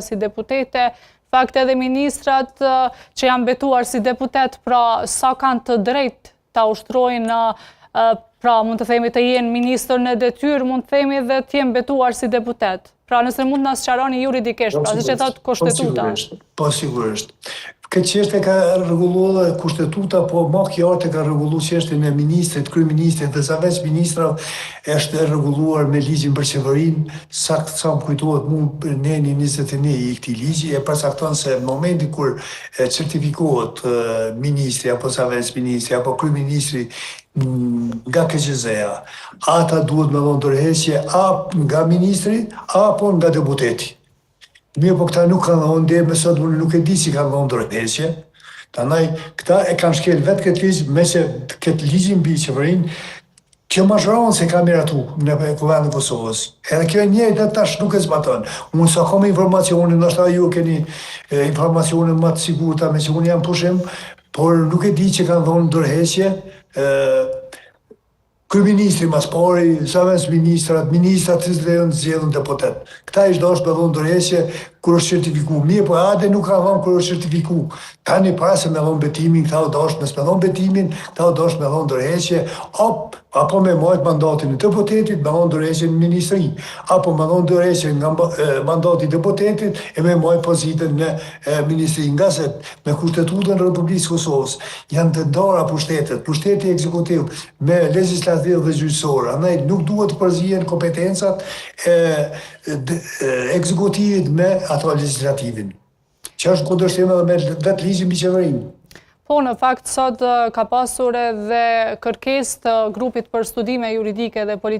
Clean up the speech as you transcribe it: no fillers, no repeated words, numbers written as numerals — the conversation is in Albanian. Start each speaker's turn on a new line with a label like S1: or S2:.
S1: si deputete, fakt edhe ministrat që janë betuar si deputet, pra sa kanë të drejt ta ushtrojnë, pra mund të themi të jenë ministër në detyrë, mund të themi dhe të jenë betuar si deputet. Pra nëse mund në sqaroni juridikisht, pra si që thotë kushtetuta.
S2: Po sigurisht. Këtë çështje ka rregulluar kushtetuta, po më qartë ka rregulluar çështjen e ministrit, kryeministrit dhe sa veç ministrave është rregulluar me ligjin për qeverinë, saktë sa më kujtohet mua në 21 i këtij ligji e përcakton se në momentin kur certifikohet ministri apo sa veç ministri apo kryeministri nga KQZ-ja, ata duhet me dhënë ndërheqje nga ministri apo nga deputeti. Mirë, po këta nuk kanë dhënë, deri më sot nuk e di si kanë dhënë ndërheqje. Prandaj këta e kanë shkel vetë këtë ligj, me që këtë ligjin mbi qeverinë, kjo mazhronë se ka miratu në Kuvendin e Kosovës. Edhe kjo e njëjtë tash nuk e zbaton. Unë sa kam informacione, ndoshta ju keni informacione më të sigurta me që unë jam pushim, por nuk e di që kanë dhënë ndërheqje. Kryeministri mas pari, sa veç ministrat që janë zgjedhur deputet. Këta ishtë dosh me dhënë ndërheqje kur është certifiku. Mirë, po ade nuk ka dhënë kur është certifiku. Tani para se me dhënë betimin, këta u dosh me dhënë betimin, këta u dosh me dhënë ndërheqje, apo me marrë mandatin e deputetit, me dhënë ndërheqje në ministri, apo me dhënë ndërheqje nga mandati i deputetit e me marrë pozitën në ministri. Nga se me Kushtetutën e Republikës Kosovës janë të ndara pushtetet, pushteti ekzekutiv me legislativë dhe gjyqësore. Andaj nuk duhet të përzihen kompetencat ekzekutivit me ato legislativin, që është kundërshtim edhe me vetë ligjin mbi qeverinë.
S1: Po, në fakt, sot ka pasur edhe kërkesë të grupit për studime juridike dhe politike